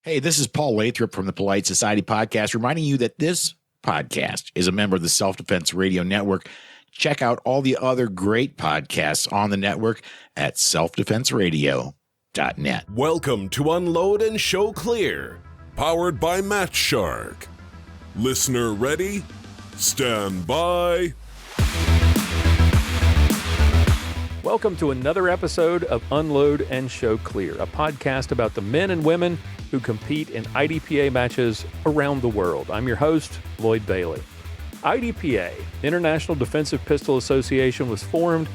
Hey, this is Paul Lathrop from the Polite Society Podcast, reminding you that this podcast is a member of the Self-Defense Radio Network. Check out all the other great podcasts on the network at selfdefenseradio.net. Welcome to Unload and Show Clear, powered by Match Shark. Listener ready? Stand by. Welcome to another episode of Unload and Show Clear, a podcast about the men and women who compete in IDPA matches around the world. I'm your host, Lloyd Bailey. IDPA, International Defensive Pistol Association, was formed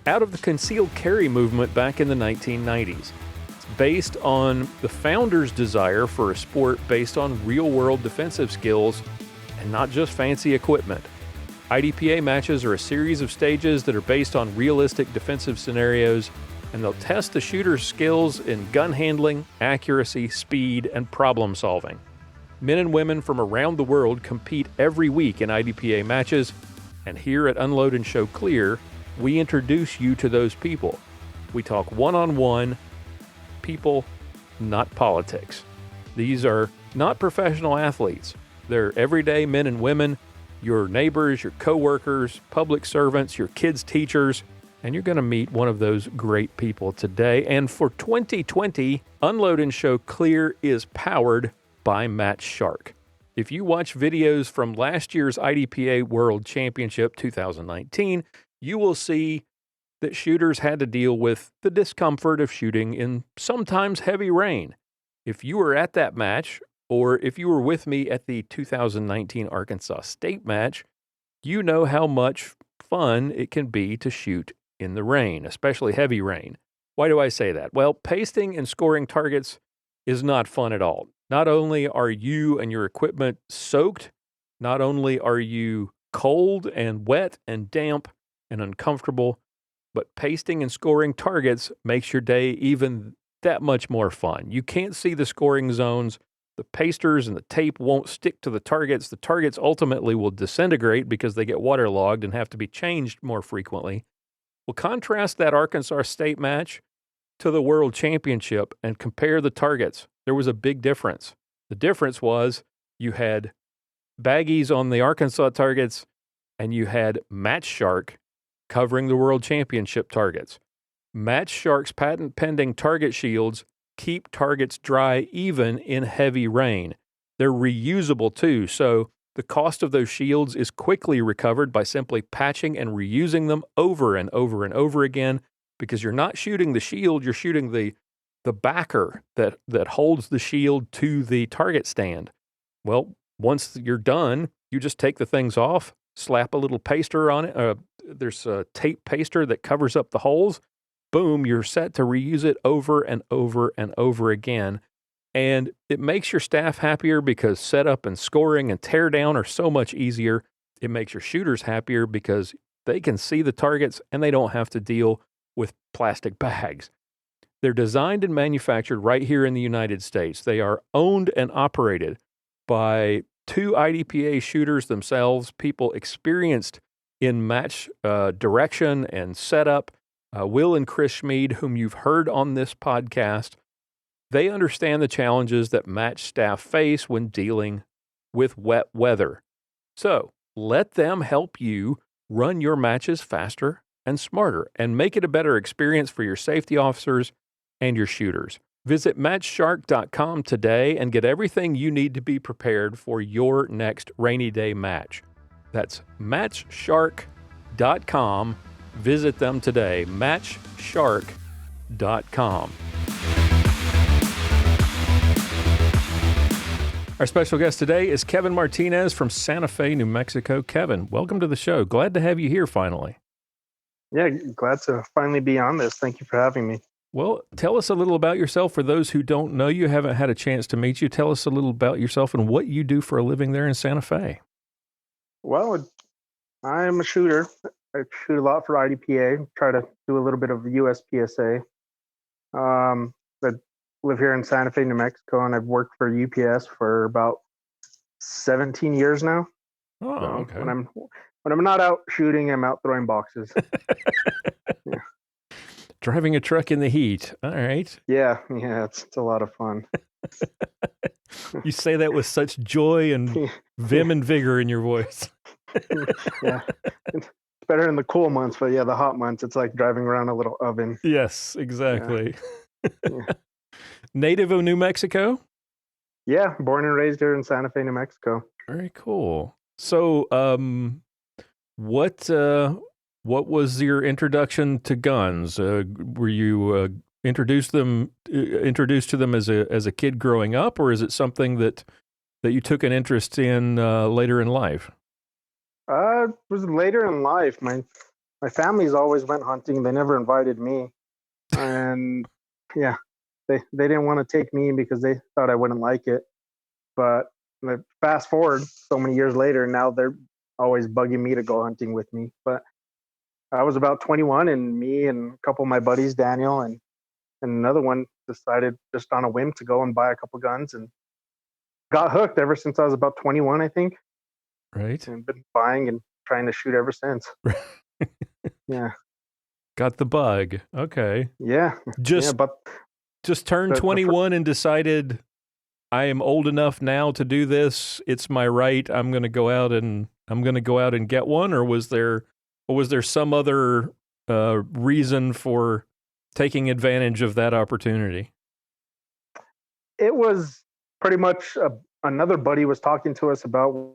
out of the concealed carry movement back in the 1990s. It's based on the founders' desire for a sport based on real-world defensive skills and not just fancy equipment. IDPA matches are a series of stages that are based on realistic defensive scenarios, and they'll test the shooter's skills in gun handling, accuracy, speed, and problem solving. Men and women from around the world compete every week in IDPA matches, and here at Unload and Show Clear, we introduce you to those people. We talk one-on-one, people, not politics. These are not professional athletes. They're everyday men and women, your neighbors, your coworkers, public servants, your kids' teachers, and you're going to meet one of those great people today. And for 2020, Unload and Show Clear is powered by Match Shark. If you watch videos from last year's IDPA World Championship 2019, you will see that shooters had to deal with the discomfort of shooting in sometimes heavy rain. If you were at that match, or if you were with me at the 2019 Arkansas State match, you know how much fun it can be to shoot in the rain, especially heavy rain. Why do I say that? Well, pasting and scoring targets is not fun at all. Not only are you and your equipment soaked, not only are you cold and wet and damp and uncomfortable, but pasting and scoring targets makes your day even that much more fun. You can't see the scoring zones. The pasters and the tape won't stick to the targets. The targets ultimately will disintegrate because they get waterlogged and have to be changed more frequently. Well, contrast that Arkansas State match to the World Championship and compare the targets. There was a big difference. The difference was you had baggies on the Arkansas targets and you had Match Shark covering the World Championship targets. Match Shark's patent-pending target shields keep targets dry even in heavy rain. They're reusable too, so the cost of those shields is quickly recovered by simply patching and reusing them over and over and over again, because you're not shooting the shield, you're shooting the backer that holds the shield to the target stand. Well, once you're done, you just take the things off, slap a little paster on it. There's a tape paster that covers up the holes. Boom, you're set to reuse it over and over and over again. And it makes your staff happier because setup and scoring and tear down are so much easier. It makes your shooters happier because they can see the targets and they don't have to deal with plastic bags. They're designed and manufactured right here in the United States. They are owned and operated by two IDPA shooters themselves, people experienced in match direction and setup. Will and Chris Schmid, whom you've heard on this podcast, they understand the challenges that match staff face when dealing with wet weather. So let them help you run your matches faster and smarter and make it a better experience for your safety officers and your shooters. Visit matchshark.com today and get everything you need to be prepared for your next rainy day match. That's matchshark.com. Visit them today, matchshark.com. Our special guest today is Kevin Martinez from Santa Fe, New Mexico. Kevin, welcome to the show. Glad to have you here finally. Yeah, glad to finally be on this. Thank you for having me. Well, tell us a little about yourself. For those who don't know you, haven't had a chance to meet you, tell us a little about yourself and what you do for a living there in Santa Fe. Well, I'm a shooter. I shoot a lot for IDPA, try to do a little bit of USPSA. I live here in Santa Fe, New Mexico, and I've worked for UPS for about 17 years now. Oh, so okay. When I'm not out shooting, I'm out throwing boxes. Driving a truck in the heat. All right. Yeah, it's a lot of fun. You say that with such joy and vim and vigor in your voice. Yeah. It's better in the cool months, but yeah, the hot months, it's like driving around a little oven. Yes, exactly. Yeah. Native of New Mexico? Yeah, born and raised here in Santa Fe, New Mexico. Very cool. So, what was your introduction to guns? Were you introduced to them as a kid growing up, or is it something that you took an interest in later in life? It was later in life. My family's always went hunting. They never invited me, and yeah, they didn't want to take me because they thought I wouldn't like it. But fast forward so many years later, now they're always bugging me to go hunting with me. But I was about 21, and me and a couple of my buddies, Daniel and another one, decided just on a whim to go and buy a couple guns, and got hooked ever since I was about 21, I think. Right. And been buying and trying to shoot ever since. Yeah. Got the bug. Okay. Yeah. Just turned 21 and decided I am old enough now to do this. It's my right. I'm going to go out and get one. Or was there some other reason for taking advantage of that opportunity? It was pretty much another buddy was talking to us about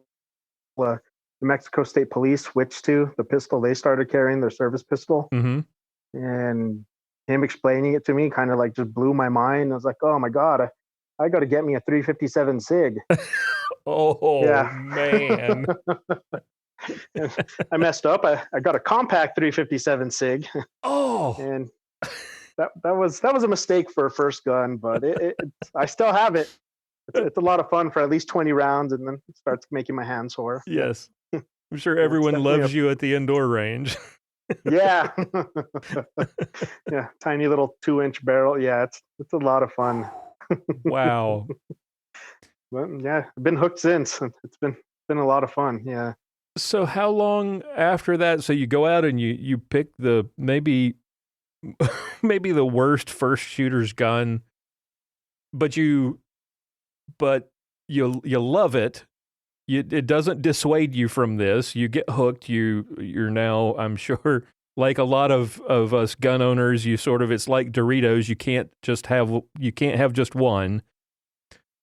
the New Mexico State Police switched to the pistol they started carrying, their service pistol. Mm-hmm. And him explaining it to me kind of like just blew my mind. I was like, oh my God, I got to get me a 357 SIG. Oh, yeah. Man. I messed up. I got a compact 357 SIG. Oh. And that was a mistake for a first gun, but I still have it. It's a lot of fun for at least 20 rounds, and then it starts making my hands sore. Yes. I'm sure everyone loves you at the indoor range. Yeah. Yeah. Tiny little 2-inch barrel. Yeah. It's a lot of fun. Wow. But yeah, I've been hooked since. It's been a lot of fun. Yeah. So how long after that? So you go out and you pick the maybe the worst first shooter's gun, but you love it. It doesn't dissuade you from this. You get hooked. You're now, I'm sure, like a lot of us gun owners, it's like Doritos. You can't have just one.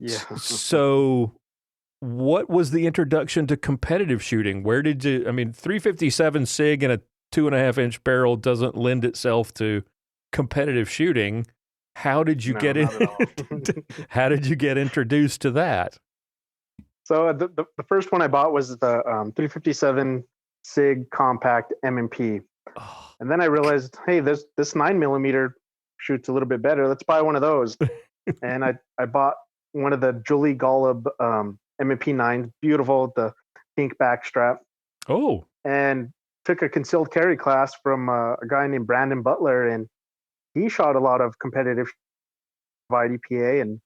Yeah. So what was the introduction to competitive shooting? Where did you, 357 SIG and a 2.5-inch barrel doesn't lend itself to competitive shooting. How did you how did you get introduced to that? So the first one I bought was the 357 SIG compact M&P. Oh. And then I realized, hey, this 9mm shoots a little bit better. Let's buy one of those. And I bought one of the Julie Golub M&P 9s, beautiful, the pink back strap. Oh. And took a concealed carry class from a guy named Brandon Butler, and he shot a lot of competitive IDPA, and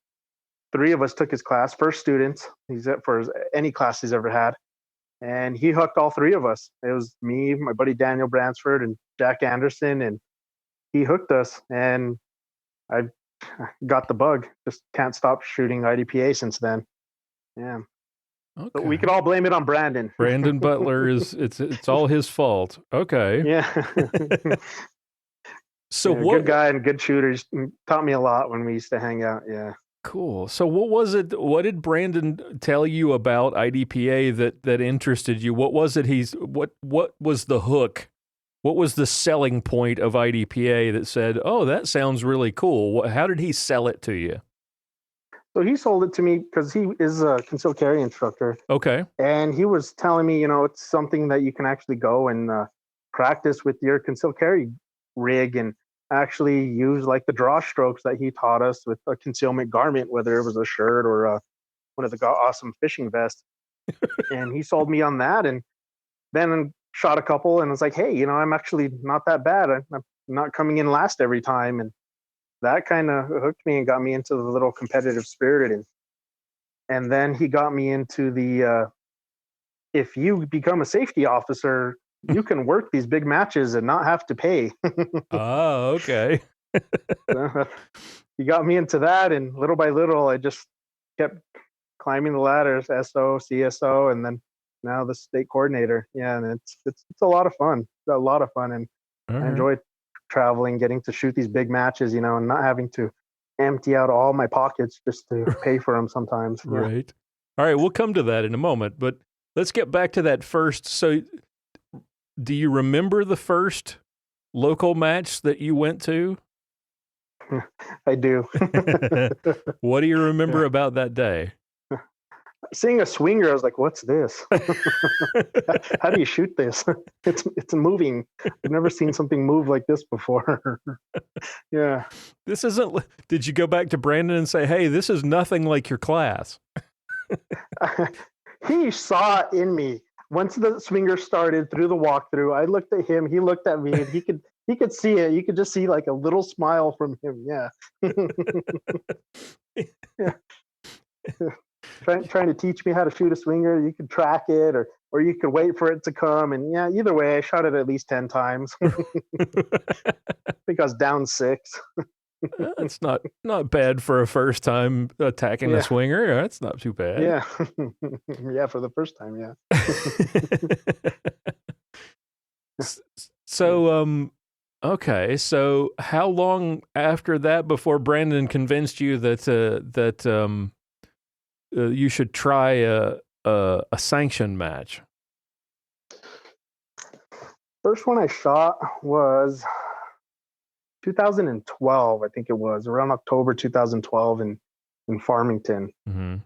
3 of us took his class, first students. He's at for any class he's ever had. And he hooked all 3 of us. It was me, my buddy Daniel Bransford, and Jack Anderson, and he hooked us. And I got the bug. Just can't stop shooting IDPA since then. Yeah. Okay. But we could all blame it on Brandon. Brandon Butler it's all his fault. Okay. Yeah. So yeah, good guy and good shooters. Taught me a lot when we used to hang out. Yeah. Cool. So what was it? What did Brandon tell you about IDPA that interested you? What was it? What was the hook? What was the selling point of IDPA that said, "Oh, that sounds really cool"? How did he sell it to you? So he sold it to me because he is a concealed carry instructor. Okay. And he was telling me, it's something that you can actually go and practice with your concealed carry rig and actually use like the draw strokes that he taught us with a concealment garment, whether it was a shirt or one of the awesome fishing vests. And he sold me on that, and then shot a couple and was like, hey, I'm actually not that bad. I'm not coming in last every time. And that kind of hooked me and got me into the little competitive spirit. And then he got me into the, if you become a safety officer, you can work these big matches and not have to pay. Oh, okay. he got me into that, and little by little, I just kept climbing the ladders, SO, CSO, and then now the state coordinator. Yeah, and it's a lot of fun. It's a lot of fun, and I enjoy traveling, getting to shoot these big matches, and not having to empty out all my pockets just to pay for them sometimes. Yeah. Right. All right, we'll come to that in a moment, but let's get back to that first. So, do you remember the first local match that you went to? I do. What do you remember about that day? Seeing a swinger, I was like, "What's this? How do you shoot this? It's moving. I've never seen something move like this before." Yeah. This isn't. Did you go back to Brandon and say, "Hey, this is nothing like your class"? He saw it in me. Once the swinger started through the walkthrough, I looked at him. He looked at me, and he could see it. You could just see like a little smile from him. Yeah. Yeah. Trying to teach me how to shoot a swinger. You could track it, or you could wait for it to come. And yeah, either way, I shot it at least 10 times. I think I was down 6. That's not bad for a first time attacking a swinger. That's not too bad. Yeah. Yeah, for the first time, yeah. So, okay. So how long after that before Brandon convinced you that you should try a sanctioned match? First one I shot was 2012, I think it was around October 2012 in Farmington. Mm-hmm.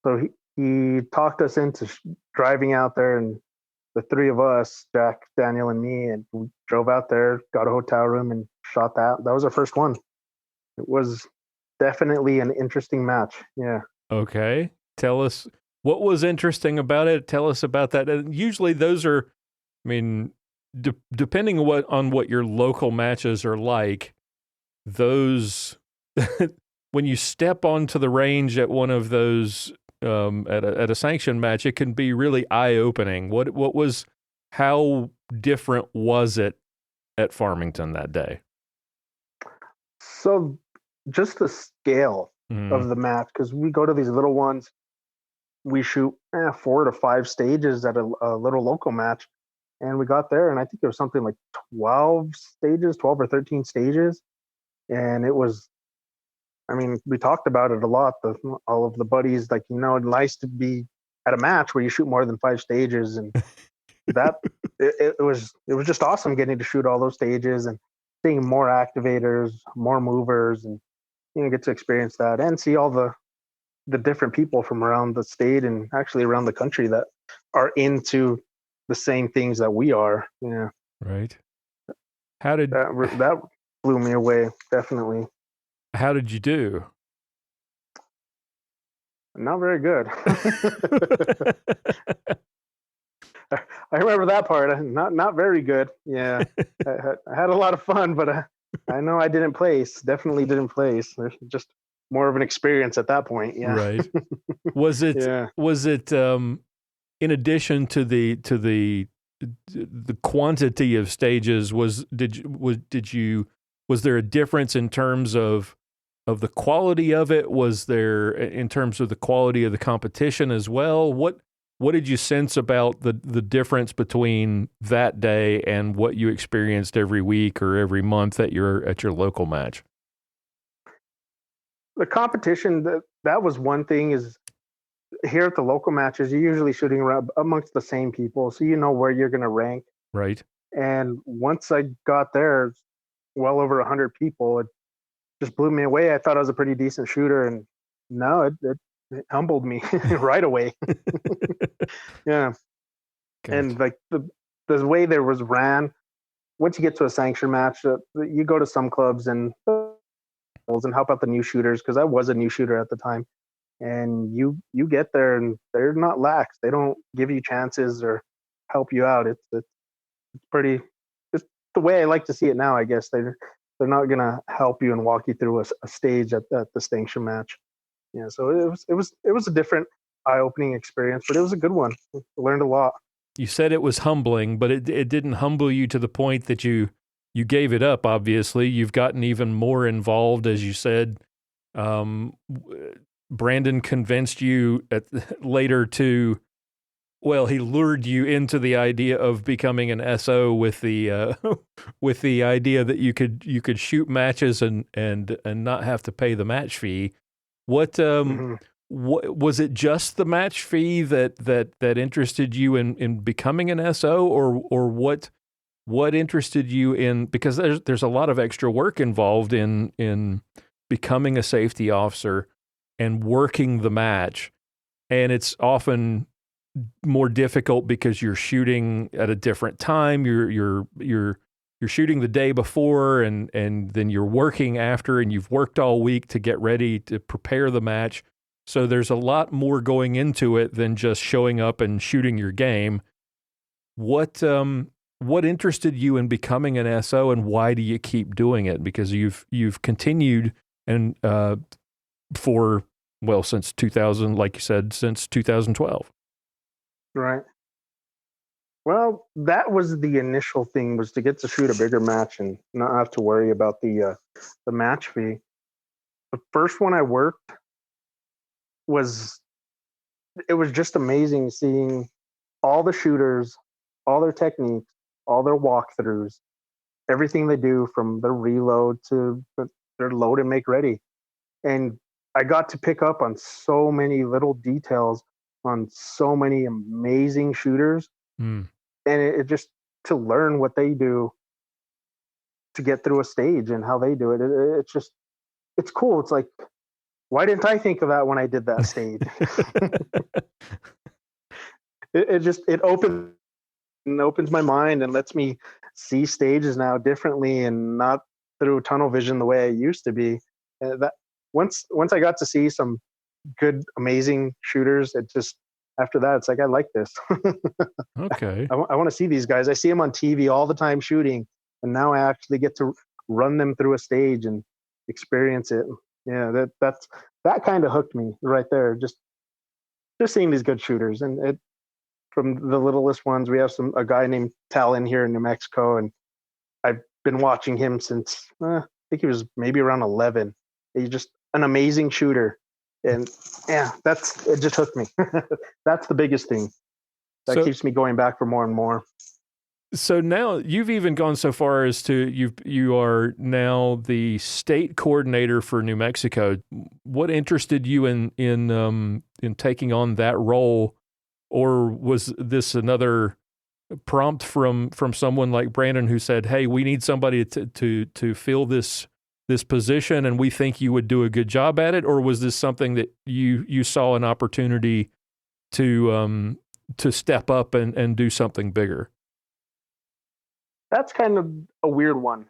So he talked us into driving out there, and the 3 of us, Jack, Daniel, and me, and we drove out there, got a hotel room, and shot that. That was our first one. It was definitely an interesting match. Yeah. Okay. Tell us what was interesting about it. Tell us about that. And usually those are, I mean, depending on what your local matches are like, those when you step onto the range at one of those at a sanctioned match, it can be really eye-opening. How different was it at Farmington that day? So just the scale of the match, because we go to these little ones, we shoot 4 to 5 stages at a little local match. And we got there, and I think there was something like 12 or 13 stages. And it was, I mean, we talked about it a lot, all of the buddies, like, it's nice to be at a match where you shoot more than 5 stages. And that, it was just awesome getting to shoot all those stages and seeing more activators, more movers, and, get to experience that and see all the different people from around the state and actually around the country that are into the same things that we are. Yeah. Right. How did that blew me away? Definitely. How did you do? Not very good. I remember that part. Not very good. Yeah. I had a lot of fun, but I know I didn't place. Definitely didn't place. There's just more of an experience at that point. Yeah. Right. Was it? Yeah. Was it? In addition to the quantity of stages, was there a difference in terms of the quality of it? Was there in terms of the quality of the competition as well? What did you sense about the difference between that day and what you experienced every week or every month at your local match? The competition, that was one thing. Is here at the local matches, you're usually shooting around amongst the same people, so you know where you're going to rank. Right. And once I got there, well over 100 people, it just blew me away. I thought I was a pretty decent shooter, and no, it humbled me right away. Yeah. Gotcha. And like the way there was ran, once you get to a sanction match, you go to some clubs and help out the new shooters, because I was a new shooter at the time. And you get there and they're not lax. They don't give you chances or help you out. It's pretty, it's the way I like to see it now, I guess. They're not going to help you and walk you through a stage at the sanction match. Yeah, so it was a different eye-opening experience, but it was a good one. I learned a lot. You said it was humbling, but it didn't humble you to the point that you gave it up, obviously. You've gotten even more involved, as you said, Brandon convinced you later to, well, he lured you into the idea of becoming an SO with the with the idea that you could shoot matches and not have to pay the match fee. What was it? Just the match fee that interested you in becoming an SO, or what interested you in? Because there's a lot of extra work involved in becoming a safety officer and working the match, and it's often more difficult because you're shooting at a different time. You're shooting the day before, and then you're working after, and you've worked all week to get ready to prepare the match. So there's a lot more going into it than just showing up and shooting your game. What interested you in becoming an SO, and why do you keep doing it? Because you've continued and for, well, since 2000, like you said, since 2012. Right. Well, that was the initial thing, was to get to shoot a bigger match and not have to worry about the match fee. The first one I worked was just amazing seeing all the shooters, all their techniques, all their walkthroughs, everything they do from their reload to their load and make ready. And I got to pick up on so many little details on so many amazing shooters. And it just, to learn what they do to get through a stage and how they do it. It's cool. It's like, why didn't I think of that when I did that stage? it opens my mind and lets me see stages now differently and not through tunnel vision the way I used to be. That once I got to see some good, amazing shooters, it just, after that, it's like, I like this. Okay. I want to see these guys. I see them on TV all the time shooting, and now I actually get to run them through a stage and experience it. Yeah, that kind of hooked me right there. Just seeing these good shooters, and it, from the littlest ones, we have a guy named Talon here in New Mexico, and I've been watching him since I think he was maybe around 11. He's just an amazing shooter. And yeah, it just hooked me. That's the biggest thing that keeps me going back for more and more. So now you've even gone so far as to you are now the state coordinator for New Mexico. What interested you in taking on that role, or was this another prompt from someone like Brandon who said, "Hey, we need somebody to fill this position, and we think you would do a good job at it," or was this something that you saw an opportunity to step up and do something bigger? That's kind of a weird one.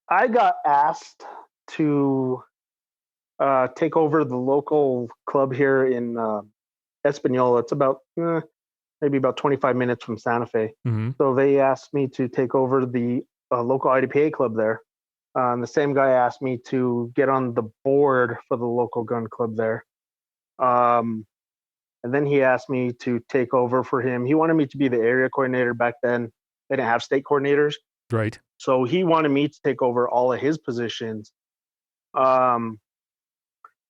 I got asked to take over the local club here in Espanola. It's about maybe about 25 minutes from Santa Fe. Mm-hmm. So they asked me to take over the local IDPA club there. And the same guy asked me to get on the board for the local gun club there. And then he asked me to take over for him. He wanted me to be the area coordinator back then. They didn't have state coordinators. Right. So he wanted me to take over all of his positions. It's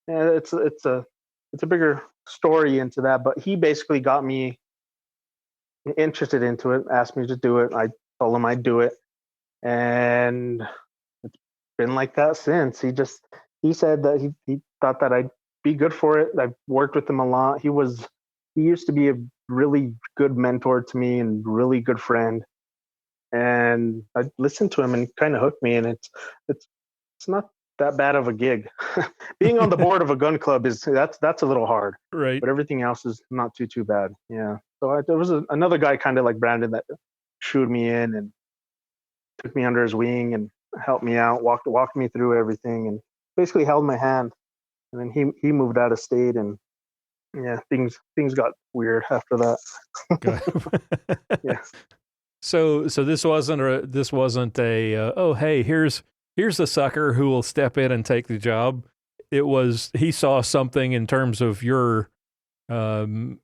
a bigger story into that, but he basically got me interested into it, asked me to do it. I told him I'd do it. And it's been like that since. He said that he thought that I'd be good for it. I've worked with him a lot. He used to be a really good mentor to me and really good friend. And I listened to him and kind of hooked me. And it's not that bad of a gig. Being on the board of a gun club that's a little hard, right? But everything else is not too bad. Yeah. So there was another guy kind of like Brandon that shooed me in and took me under his wing and helped me out, walked me through everything, and basically held my hand. And then he moved out of state, and yeah, things got weird after that. Yeah. So this wasn't a oh, hey, here's the sucker who will step in and take the job. It was, he saw something in terms of your dedication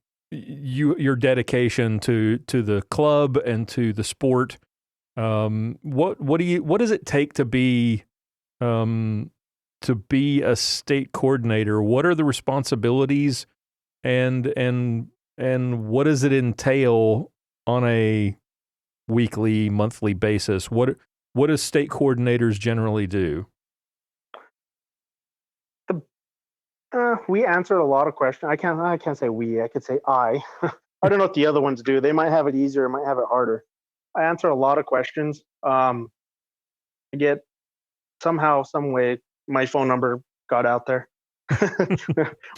to the club and to the sport. What does it take to be to be a state coordinator? What are the responsibilities, and what does it entail on a weekly, monthly basis? What do state coordinators generally do? We answered a lot of questions. I can't say we. I could say I. I don't know what the other ones do. They might have it easier, might have it harder. I answer a lot of questions. I get somehow, some way, my phone number got out there.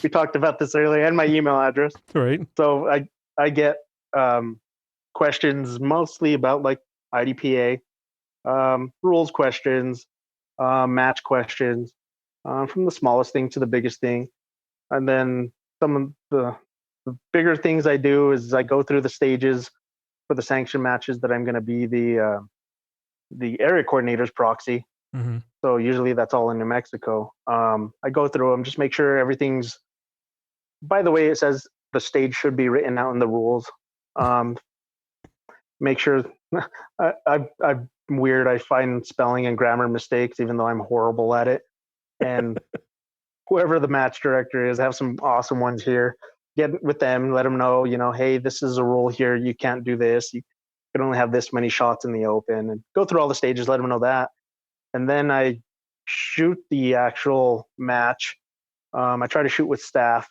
We talked about this earlier, and my email address. Right. So I get questions mostly about like IDPA, rules questions, match questions, from the smallest thing to the biggest thing. And then some of the bigger things I do is I go through the stages for the sanction matches that I'm going to be the area coordinator's proxy. Mm-hmm. So usually that's all in New Mexico. I go through them, just make sure everything's, by the way, it says the stage should be written out in the rules. Make sure I'm weird. I find spelling and grammar mistakes, even though I'm horrible at it. And whoever the match director is, I have some awesome ones here. Get with them, let them know, hey, this is a rule here. You can't do this. You can only have this many shots in the open, and go through all the stages, let them know that. And then I shoot the actual match. I try to shoot with staff,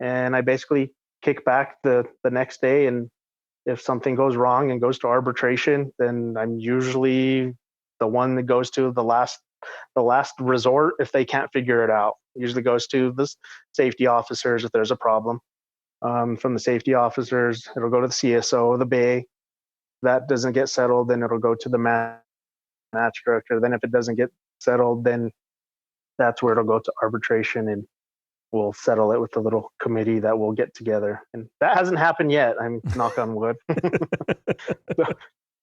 and I basically kick back the next day. And if something goes wrong and goes to arbitration, then I'm usually the one that goes to the last resort if they can't figure it out. It usually goes to the safety officers if there's a problem. From the safety officers, it'll go to the CSO, the Bay. If that doesn't get settled, then it'll go to the match director. Then if it doesn't get settled, then that's where it'll go to arbitration, and we'll settle it with the little committee that we'll get together. And that hasn't happened yet. I'm knock on wood. So,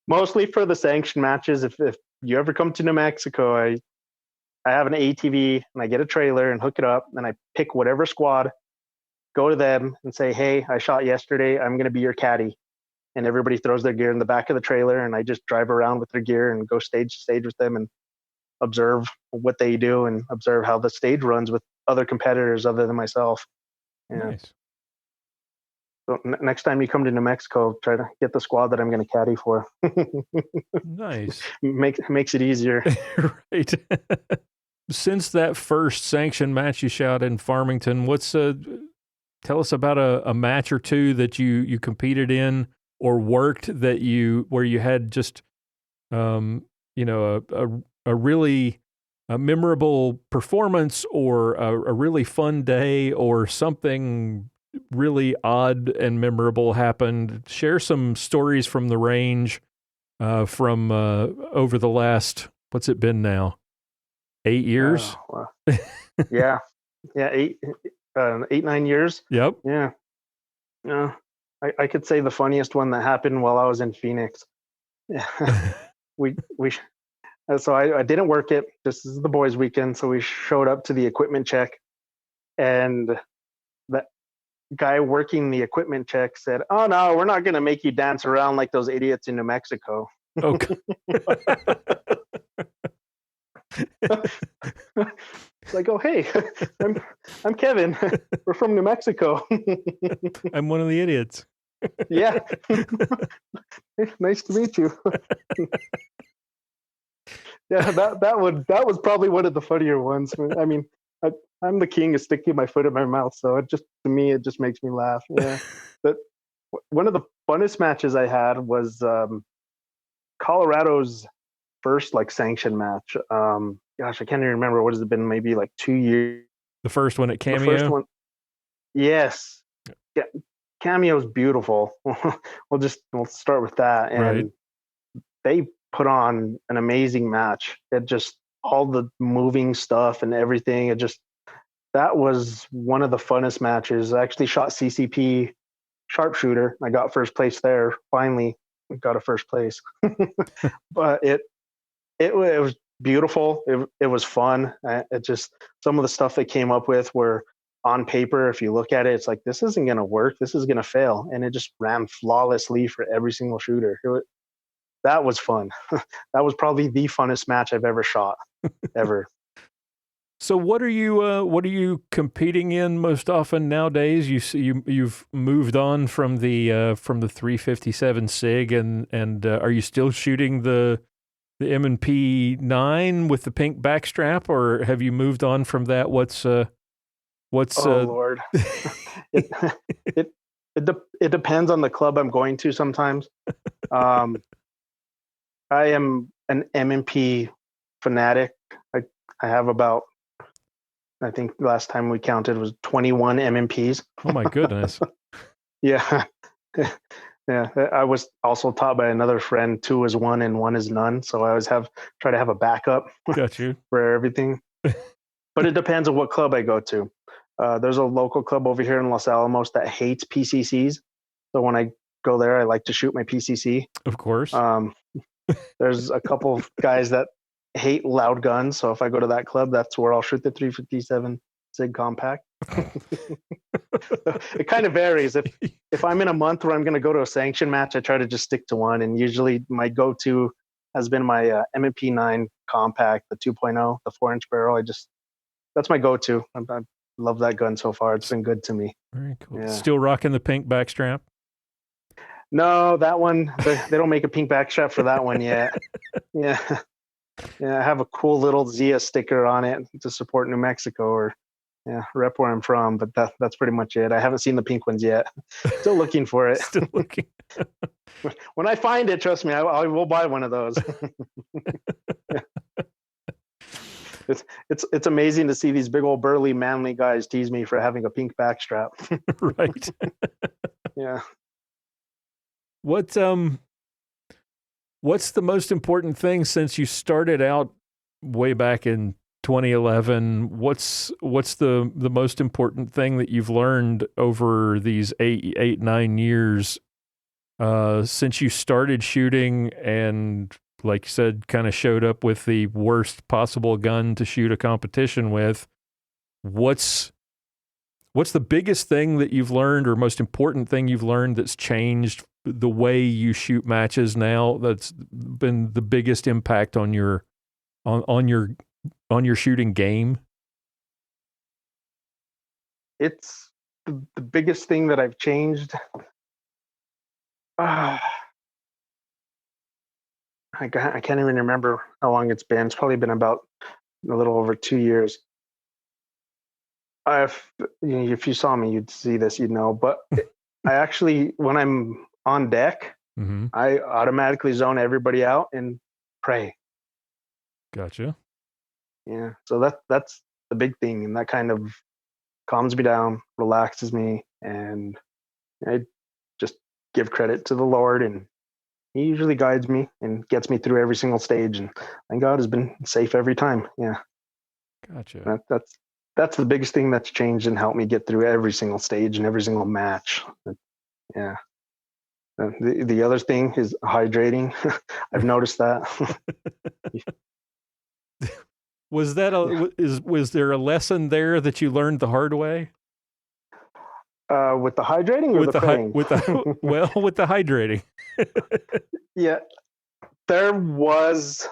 mostly for the sanction matches. If you ever come to New Mexico, I have an ATV and I get a trailer and hook it up, and I pick whatever squad, go to them and say, hey, I shot yesterday. I'm going to be your caddy. And everybody throws their gear in the back of the trailer, and I just drive around with their gear and go stage to stage with them and observe what they do and observe how the stage runs with other competitors other than myself. Yeah. Nice. So next time you come to New Mexico, try to get the squad that I'm going to caddy for. Nice. Makes it easier. Right. Since that first sanction match you shot in Farmington, tell us about a match or two that you competed in or worked where you had just a really memorable performance, or a really fun day, or something really odd and memorable happened. Share some stories from the range from over the last, what's it been now? 8 years? Oh, wow. Yeah. 8, 9 years. Yep. Yeah. I could say the funniest one that happened while I was in Phoenix. Yeah. So I didn't work it. This is the boys' weekend. So we showed up to the equipment check, and that guy working the equipment check said, "Oh no, we're not going to make you dance around like those idiots in New Mexico." Okay. Like, oh hey, I'm Kevin. We're from New Mexico. I'm one of the idiots. Yeah. Nice to meet you. Yeah, that was probably one of the funnier ones. I mean, I'm the king of sticking my foot in my mouth, so it just makes me laugh. Yeah. But one of the funnest matches I had was Colorado's first sanction match. Gosh, I can't even remember. What has it been? Maybe 2 years. The first one at Cameo? The first one. Yes. Yeah. Cameo's beautiful. We'll start with that. And right. They put on an amazing match. It just, all the moving stuff and everything. That was one of the funnest matches. I actually shot CCP Sharpshooter. I got first place there. Finally got a first place. But it was beautiful. It was fun. It just, some of the stuff they came up with were on paper. If you look at it, it's like, this isn't going to work. This is going to fail. And it just ran flawlessly for every single shooter. That was fun. That was probably the funnest match I've ever shot, ever. So what are you competing in most often nowadays? You've moved on from the 357 SIG and are you still shooting the M&P 9 with the pink backstrap, or have you moved on from that? What's Oh Lord. It depends on the club I'm going to sometimes. I am an M&P fanatic. I have about, I think last time we counted was 21 M&Ps. Oh my goodness. Yeah. Yeah. I was also taught by another friend, 2 is 1 and 1 is none. So I always try to have a backup Got you. for everything. But it depends on what club I go to. There's a local club over here in Los Alamos that hates PCCs. So when I go there, I like to shoot my PCC. Of course. There's a couple of guys that hate loud guns. So if I go to that club, that's where I'll shoot the 357 SIG compact. It kind of varies. If I'm in a month where I'm going to go to a sanction match, I try to just stick to one. And usually my go-to has been my M&P 9 compact, the 2.0, the 4-inch barrel. That's my go-to. I love that gun so far. It's been good to me. Very cool. Yeah. Still rocking the pink backstrap? No, that one, they don't make a pink backstrap for that one yet. Yeah. Yeah, I have a cool little Zia sticker on it to support New Mexico, or rep where I'm from, but that's pretty much it. I haven't seen the pink ones yet. Still looking for it. Still looking. When I find it, trust me, I will buy one of those. It's amazing to see these big old burly manly guys tease me for having a pink backstrap. Right. Yeah. What's the most important thing since you started out way back in 2011? What's the most important thing that you've learned over these 9 years since you started shooting and, like you said, kind of showed up with the worst possible gun to shoot a competition with? What's the biggest thing that you've learned, or most important thing you've learned that's changed the way you shoot matches now? That's been the biggest impact on your shooting game? It's the biggest thing that I've changed. I can't even remember how long it's been. It's probably been about a little over 2 years. If you saw me, you'd see this, you'd know. But I actually, when I'm on deck, Mm-hmm. I automatically zone everybody out and pray. Gotcha. Yeah. So that's the big thing, and that kind of calms me down, relaxes me, and I just give credit to the Lord, and He usually guides me and gets me through every single stage, and thank God has been safe every time. Yeah. Gotcha. That's the biggest thing that's changed and helped me get through every single stage and every single match. Yeah. The other thing is hydrating. I've noticed that. Was there a lesson there that you learned the hard way? With the hydrating or With the praying? with the hydrating. Yeah, there was.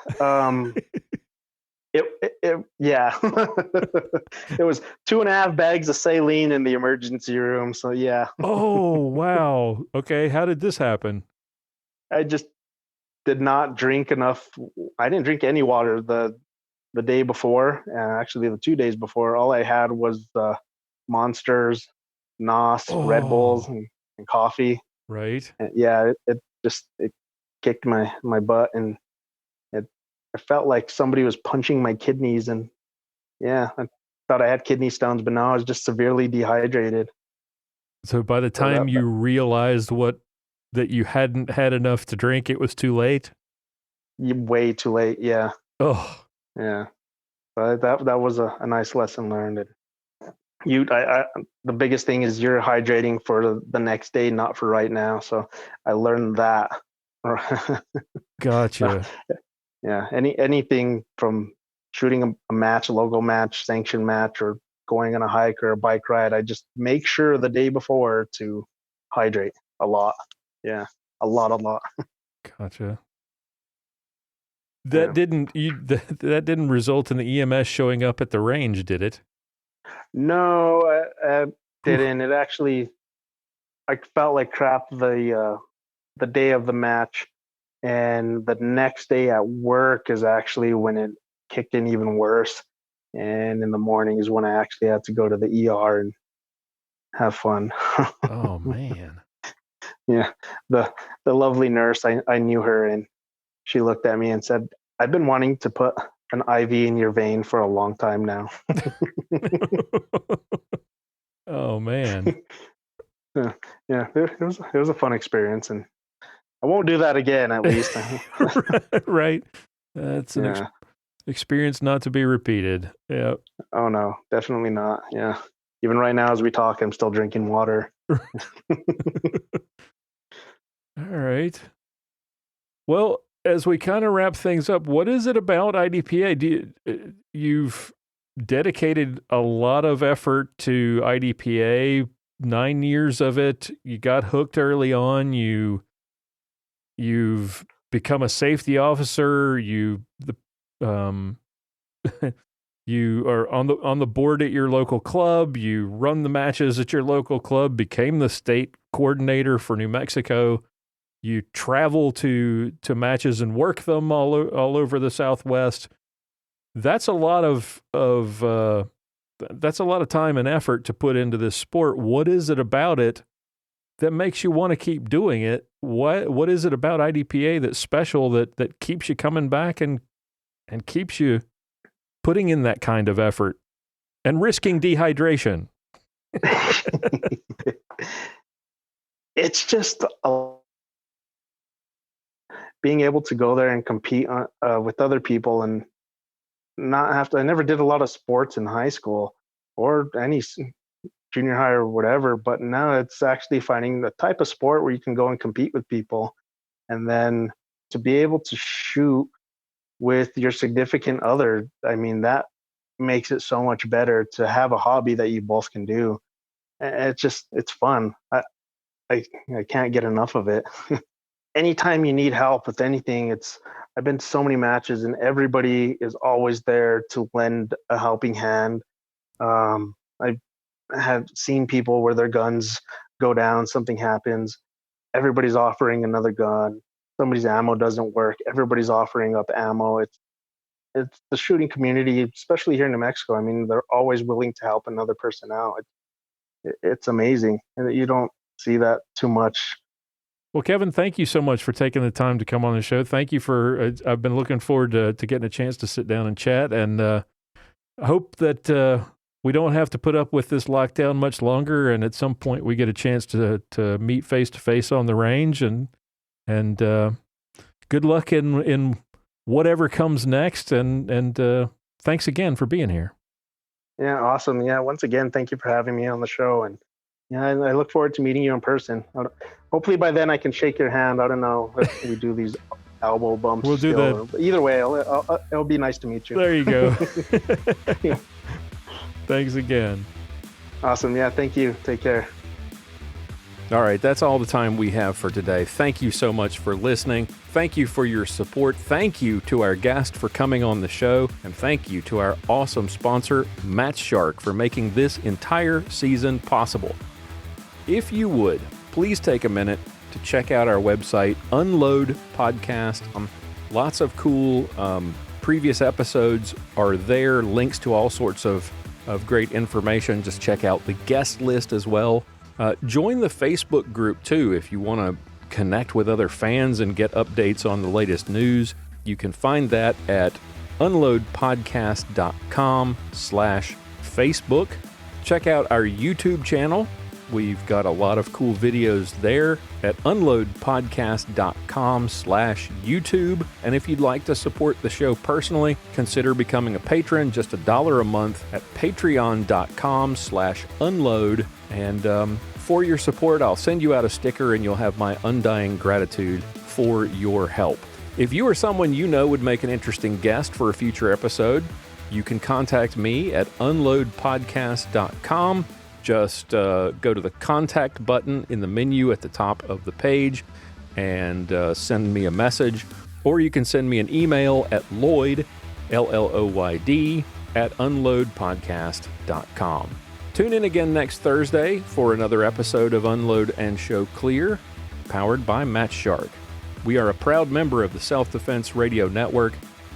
Yeah, it was 2.5 bags of saline in the emergency room. So yeah. Oh wow. Okay, how did this happen? I just did not drink enough. I didn't drink any water the day before. Actually, the 2 days before, all I had was Monsters, NOS, Red Bulls, and coffee. Right. And yeah, it kicked my butt, and I felt like somebody was punching my kidneys, and yeah, I thought I had kidney stones, but now I was just severely dehydrated. So by the time you realized that you hadn't had enough to drink, it was too late? Way too late, yeah. Oh. Yeah. But that was a nice lesson learned. The biggest thing is you're hydrating for the next day, not for right now. So I learned that. Gotcha. Yeah. Anything from shooting a match, a logo match, sanction match, or going on a hike or a bike ride, I just make sure the day before to hydrate a lot. Yeah. A lot. Gotcha. That didn't result in the EMS showing up at the range, did it? No, I didn't. It actually, I felt like crap the day of the match, and the next day at work is actually when it kicked in even worse. And in the morning is when I actually had to go to the ER and have fun. Oh man. Yeah, the lovely nurse, I knew her, and she looked at me and said, "I've been wanting to put an IV in your vein for a long time now." Oh man. Yeah, it was a fun experience, and I won't do that again. At least, right. That's an experience not to be repeated. Yeah. Oh no, definitely not. Yeah, even right now as we talk, I'm still drinking water. All right. Well, as we kind of wrap things up, what is it about IDPA? You've dedicated a lot of effort to IDPA, 9 years of it. You got hooked early on. You've become a safety officer. You are on the board at your local club. You run the matches at your local club. Became the state coordinator for New Mexico. You travel to matches and work them all over the Southwest. That's a lot of time and effort to put into this sport. What is it about it that makes you want to keep doing it? What is it about IDPA that's special that keeps you coming back and keeps you putting in that kind of effort and risking dehydration? It's just being able to go there and compete with other people and not have to. I never did a lot of sports in high school or any junior high or whatever, but now it's actually finding the type of sport where you can go and compete with people, and then to be able to shoot with your significant other. I mean, that makes it so much better to have a hobby that you both can do. It's fun. I can't get enough of it. Anytime you need help with anything, I've been to so many matches and everybody is always there to lend a helping hand. I have seen people where their guns go down, something happens, everybody's offering another gun. Somebody's ammo doesn't work, everybody's offering up ammo. It's the shooting community, especially here in New Mexico. I mean, they're always willing to help another person out. It's amazing, and you don't see that too much. Well, Kevin, thank you so much for taking the time to come on the show. Thank you for, I've been looking forward to getting a chance to sit down and chat, and I hope that we don't have to put up with this lockdown much longer, and at some point we get a chance to meet face-to-face on the range, and good luck in whatever comes next, and thanks again for being here. Yeah, awesome. Yeah, once again, thank you for having me on the show, and yeah, I look forward to meeting you in person. Hopefully by then I can shake your hand. I don't know if we do these elbow bumps. We'll do that. But either way, it'll be nice to meet you. There you go. Yeah. Thanks again. Awesome. Yeah, thank you. Take care. All right, that's all the time we have for today. Thank you so much for listening. Thank you for your support. Thank you to our guest for coming on the show. And thank you to our awesome sponsor, Match Shark, for making this entire season possible. If you would, please take a minute to check out our website, Unload Podcast. Lots of cool previous episodes are there, links to all sorts of great information. Just check out the guest list as well. Join the Facebook group too if you want to connect with other fans and get updates on the latest news. You can find that at unloadpodcast.com/Facebook. Check out our YouTube channel. We've got a lot of cool videos there at unloadpodcast.com/YouTube. And if you'd like to support the show personally, consider becoming a patron, just $1 a month at patreon.com/unload. And for your support, I'll send you out a sticker and you'll have my undying gratitude for your help. If you or someone you know would make an interesting guest for a future episode, you can contact me at unloadpodcast.com. Just go to the contact button in the menu at the top of the page and send me a message. or you can send me an email at Lloyd, Lloyd, at unloadpodcast.com. Tune in again next Thursday for another episode of Unload and Show Clear, powered by Match Shark. We are a proud member of the Self-Defense Radio Network.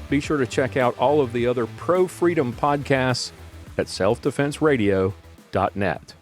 Be sure to check out all of the other pro-freedom podcasts at selfdefenseradio.net.